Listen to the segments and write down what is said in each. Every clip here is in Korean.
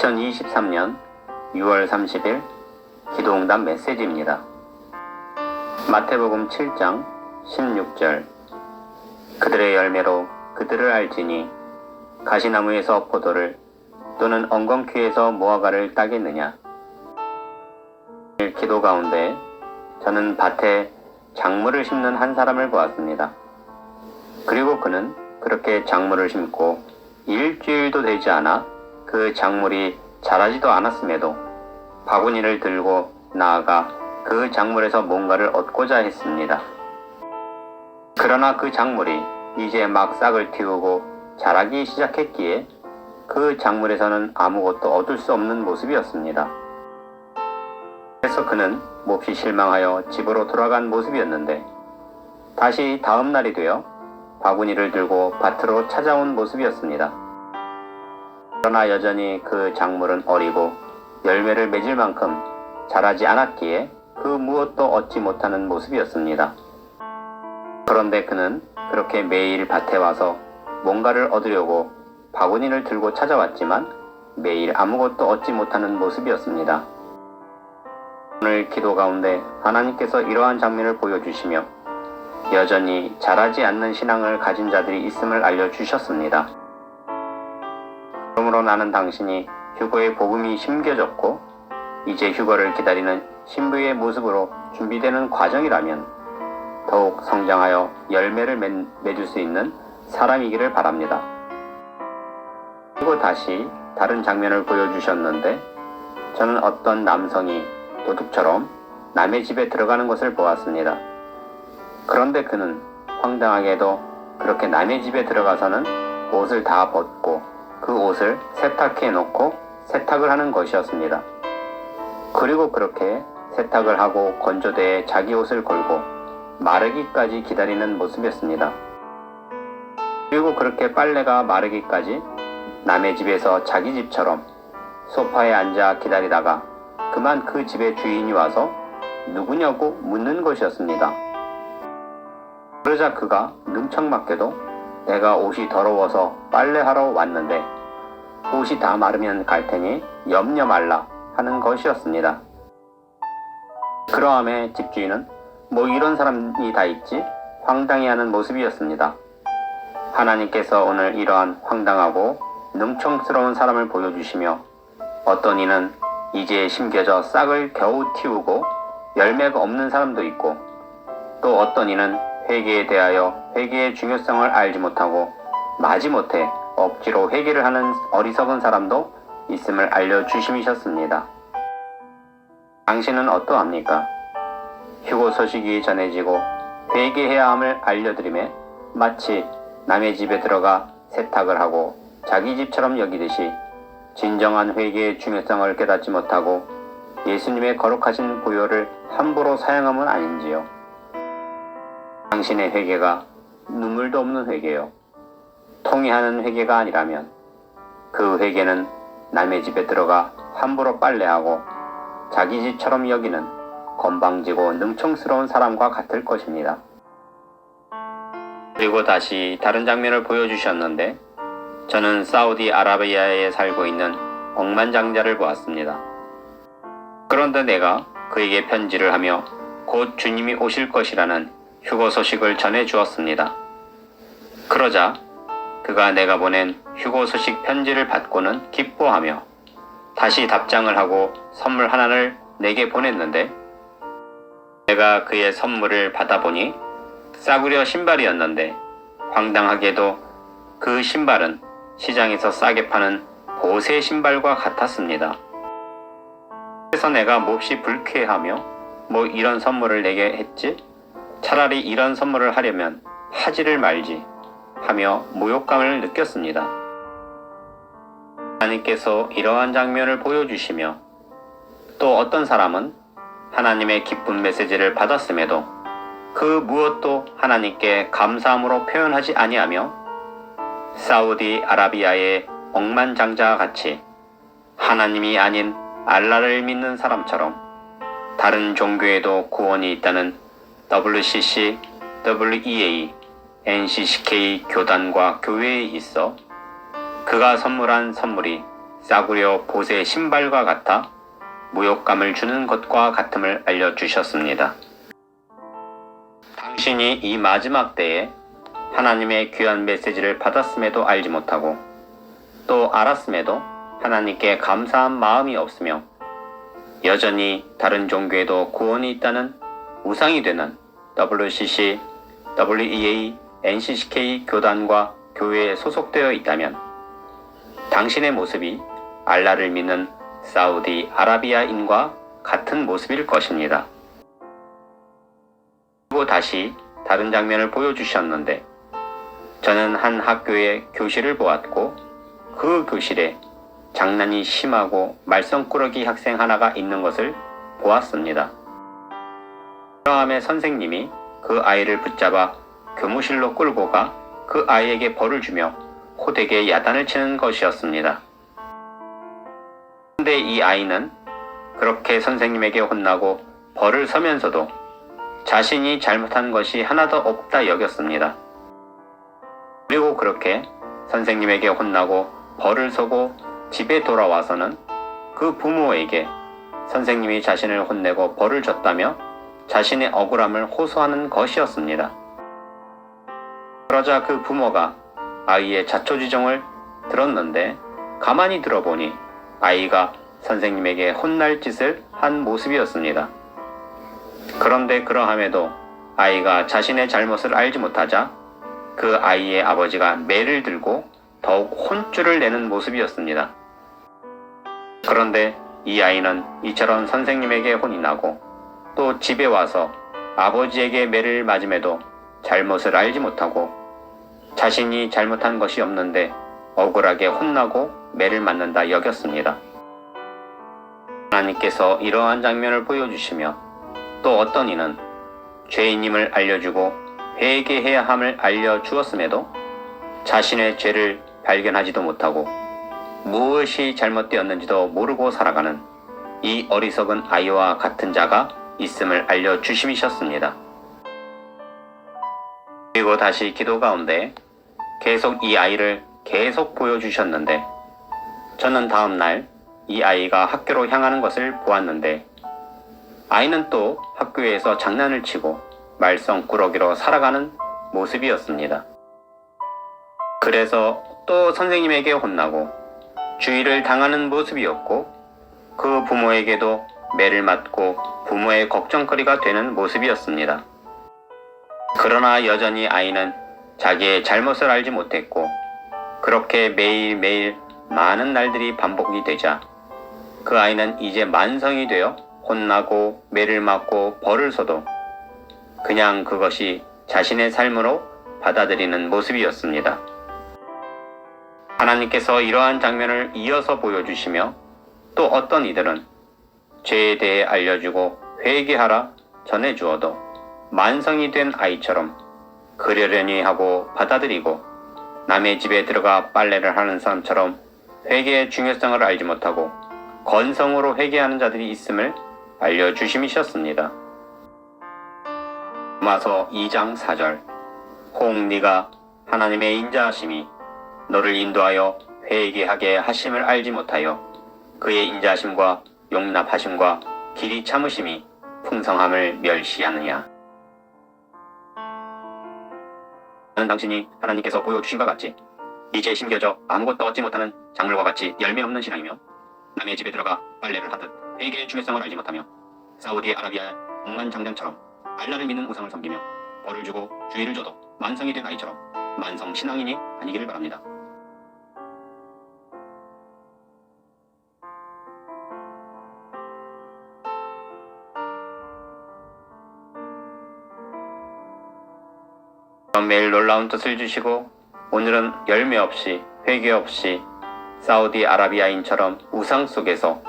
2023년 6월 30일 기도응답 메시지입니다. 마태복음 7장 16절 그들의 열매로 그들을 알지니 가시나무에서 포도를 또는 엉겅퀴에서 무화과를 따겠느냐. 기도 가운데 저는 밭에 작물을 심는 한 사람을 보았습니다. 그리고 그는 그렇게 작물을 심고 일주일도 되지 않아 그 작물이 자라지도 않았음에도 바구니를 들고 나아가 그 작물에서 뭔가를 얻고자 했습니다. 그러나 그 작물이 이제 막 싹을 틔우고 자라기 시작했기에 그 작물에서는 아무것도 얻을 수 없는 모습이었습니다. 그래서 그는 몹시 실망하여 집으로 돌아간 모습이었는데 다시 다음 날이 되어 바구니를 들고 밭으로 찾아온 모습이었습니다. 그러나 여전히 그 작물은 어리고 열매를 맺을 만큼 자라지 않았기에 그 무엇도 얻지 못하는 모습이었습니다. 그런데 그는 그렇게 매일 밭에 와서 뭔가를 얻으려고 바구니를 들고 찾아왔지만 매일 아무것도 얻지 못하는 모습이었습니다. 오늘 기도 가운데 하나님께서 이러한 장면을 보여주시며 여전히 자라지 않는 신앙을 가진 자들이 있음을 알려주셨습니다. 그러므로 나는 당신이 휴거의 복음이 심겨졌고 이제 휴거를 기다리는 신부의 모습으로 준비되는 과정이라면 더욱 성장하여 열매를 맺을 수 있는 사람이기를 바랍니다. 그리고 다시 다른 장면을 보여주셨는데 저는 어떤 남성이 도둑처럼 남의 집에 들어가는 것을 보았습니다. 그런데 그는 황당하게도 그렇게 남의 집에 들어가서는 옷을 다 벗고 그 옷을 세탁해 놓고 세탁을 하는 것이었습니다. 그리고 그렇게 세탁을 하고 건조대에 자기 옷을 걸고 마르기까지 기다리는 모습이었습니다. 그리고 그렇게 빨래가 마르기까지 남의 집에서 자기 집처럼 소파에 앉아 기다리다가 그만 그 집의 주인이 와서 누구냐고 묻는 것이었습니다. 그러자 그가 능청맞게도 내가 옷이 더러워서 빨래하러 왔는데 옷이 다 마르면 갈 테니 염려 말라 하는 것이었습니다. 그러함에 집주인은 뭐 이런 사람이 다 있지? 황당해하는 모습이었습니다. 하나님께서 오늘 이러한 황당하고 능청스러운 사람을 보여주시며 어떤 이는 이제 심겨져 싹을 겨우 틔우고 열매가 없는 사람도 있고 또 어떤 이는 회개에 대하여 회개의 중요성을 알지 못하고 마지못해 억지로 회개를 하는 어리석은 사람도 있음을 알려주심이셨습니다. 당신은 어떠합니까? 휴거 소식이 전해지고 회개해야 함을 알려드림에 마치 남의 집에 들어가 세탁을 하고 자기 집처럼 여기듯이 진정한 회개의 중요성을 깨닫지 못하고 예수님의 거룩하신 보혈을 함부로 사용함은 아닌지요? 당신의 회개가 눈물도 없는 회개요. 통회하는 회개가 아니라면 그 회개는 남의 집에 들어가 함부로 빨래하고 자기 집처럼 여기는 건방지고 능청스러운 사람과 같을 것입니다. 그리고 다시 다른 장면을 보여주셨는데 저는 사우디아라비아에 살고 있는 억만장자를 보았습니다. 그런데 내가 그에게 편지를 하며 곧 주님이 오실 것이라는 휴거 소식을 전해 주었습니다. 그러자 그가 내가 보낸 휴거 소식 편지를 받고는 기뻐하며 다시 답장을 하고 선물 하나를 내게 보냈는데 내가 그의 선물을 받아보니 싸구려 신발이었는데 황당하게도 그 신발은 시장에서 싸게 파는 보세 신발과 같았습니다. 그래서 내가 몹시 불쾌하며 뭐 이런 선물을 내게 했지? 차라리 이런 선물을 하려면 하지를 말지 하며 모욕감을 느꼈습니다. 하나님께서 이러한 장면을 보여주시며 또 어떤 사람은 하나님의 기쁜 메시지를 받았음에도 그 무엇도 하나님께 감사함으로 표현하지 아니하며 사우디아라비아의 억만장자와 같이 하나님이 아닌 알라를 믿는 사람처럼 다른 종교에도 구원이 있다는 WCC, WEA, NCCK 교단과 교회에 있어 그가 선물한 선물이 싸구려 보세 신발과 같아 모욕감을 주는 것과 같음을 알려주셨습니다. 당신이 이 마지막 때에 하나님의 귀한 메시지를 받았음에도 알지 못하고 또 알았음에도 하나님께 감사한 마음이 없으며 여전히 다른 종교에도 구원이 있다는 우상이 되는 WCC, WEA, NCCK 교단과 교회에 소속되어 있다면 당신의 모습이 알라를 믿는 사우디 아라비아인과 같은 모습일 것입니다. 그리고 다시 다른 장면을 보여주셨는데 저는 한 학교의 교실을 보았고 그 교실에 장난이 심하고 말썽꾸러기 학생 하나가 있는 것을 보았습니다. 그러함에 선생님이 그 아이를 붙잡아 교무실로 끌고 가 그 아이에게 벌을 주며 호되게 야단을 치는 것이었습니다. 그런데 이 아이는 그렇게 선생님에게 혼나고 벌을 서면서도 자신이 잘못한 것이 하나도 없다 여겼습니다. 그리고 그렇게 선생님에게 혼나고 벌을 서고 집에 돌아와서는 그 부모에게 선생님이 자신을 혼내고 벌을 줬다며 자신의 억울함을 호소하는 것이었습니다. 그러자 그 부모가 아이의 자초지종을 들었는데 가만히 들어보니 아이가 선생님에게 혼날 짓을 한 모습이었습니다. 그런데 그러함에도 아이가 자신의 잘못을 알지 못하자 그 아이의 아버지가 매를 들고 더욱 혼쭐을 내는 모습이었습니다. 그런데 이 아이는 이처럼 선생님에게 혼이 나고 또 집에 와서 아버지에게 매를 맞음에도 잘못을 알지 못하고 자신이 잘못한 것이 없는데 억울하게 혼나고 매를 맞는다 여겼습니다. 하나님께서 이러한 장면을 보여주시며 또 어떤 이는 죄인임을 알려주고 회개해야 함을 알려주었음에도 자신의 죄를 발견하지도 못하고 무엇이 잘못되었는지도 모르고 살아가는 이 어리석은 아이와 같은 자가 있음을 알려주심이셨습니다. 그리고 다시 기도 가운데 계속 이 아이를 계속 보여주셨는데 저는 다음날 이 아이가 학교로 향하는 것을 보았는데 아이는 또 학교에서 장난을 치고 말썽꾸러기로 살아가는 모습이었습니다. 그래서 또 선생님에게 혼나고 주의를 당하는 모습이었고 그 부모에게도 매를 맞고 부모의 걱정거리가 되는 모습이었습니다. 그러나 여전히 아이는 자기의 잘못을 알지 못했고 그렇게 매일매일 많은 날들이 반복이 되자 그 아이는 이제 만성이 되어 혼나고 매를 맞고 벌을 서도 그냥 그것이 자신의 삶으로 받아들이는 모습이었습니다. 하나님께서 이러한 장면을 이어서 보여주시며 또 어떤 이들은 죄에 대해 알려주고 회개하라 전해주어도 만성이 된 아이처럼 그러려니 하고 받아들이고 남의 집에 들어가 빨래를 하는 사람처럼 회개의 중요성을 알지 못하고 건성으로 회개하는 자들이 있음을 알려주심이셨습니다. 로마서 2장 4절 혹 네가 하나님의 인자하심이 너를 인도하여 회개하게 하심을 알지 못하여 그의 인자하심과 용납하심과 길이 참으심이 풍성함을 멸시하느냐. 나는 당신이 하나님께서 보여주신 것 같이 이제 심겨져 아무것도 얻지 못하는 작물과 같이 열매 없는 신앙이며 남의 집에 들어가 빨래를 하듯 회개의 중요성을 알지 못하며 사우디 아라비아의 억만장자처럼 알라를 믿는 우상을 섬기며 벌을 주고 주의를 줘도 만성이 된 아이처럼 만성 신앙인이 아니기를 바랍니다. 매일 놀라운 뜻을 주시고 오늘은 열매 없이 회개 없이 사우디 아라비아인처럼 우상 속에서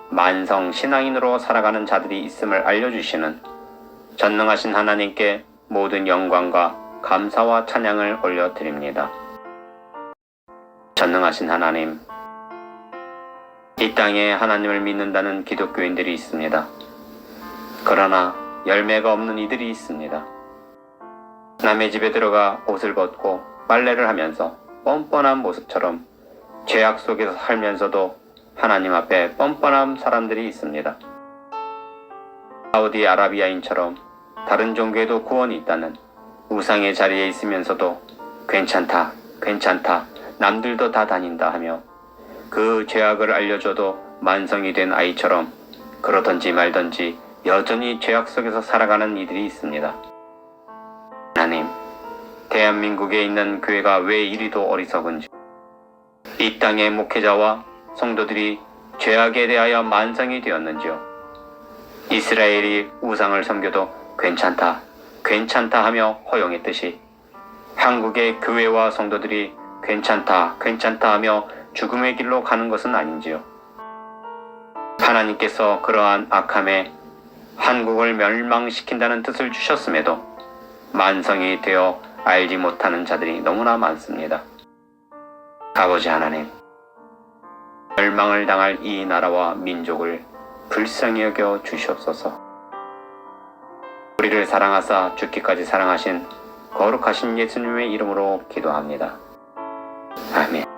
만성 신앙인으로 살아가는 자들이 있음을 알려주시는 전능하신 하나님께 모든 영광과 감사와 찬양을 올려드립니다. 전능하신 하나님, 이 땅에 하나님을 믿는다는 기독교인들이 있습니다. 그러나 열매가 없는 이들이 있습니다. 남의 집에 들어가 옷을 벗고 빨래를 하면서 뻔뻔한 모습처럼 죄악 속에서 살면서도 하나님 앞에 뻔뻔한 사람들이 있습니다. 사우디아라비아인처럼 다른 종교에도 구원이 있다는 우상의 자리에 있으면서도 괜찮다, 괜찮다, 남들도 다 다닌다 하며 그 죄악을 알려줘도 만성이 된 아이처럼 그러든지 말든지 여전히 죄악 속에서 살아가는 이들이 있습니다. 하나님, 대한민국에 있는 교회가 왜 이리도 어리석은지, 이 땅의 목회자와 성도들이 죄악에 대하여 만성이 되었는지요. 이스라엘이 우상을 섬겨도 괜찮다, 괜찮다 하며 허용했듯이 한국의 교회와 성도들이 괜찮다, 괜찮다 하며 죽음의 길로 가는 것은 아닌지요. 하나님께서 그러한 악함에 한국을 멸망시킨다는 뜻을 주셨음에도 만성이 되어 알지 못하는 자들이 너무나 많습니다. 아버지 하나님, 멸망을 당할 이 나라와 민족을 불쌍히 여겨 주시옵소서. 우리를 사랑하사 죽기까지 사랑하신 거룩하신 예수님의 이름으로 기도합니다. 아멘.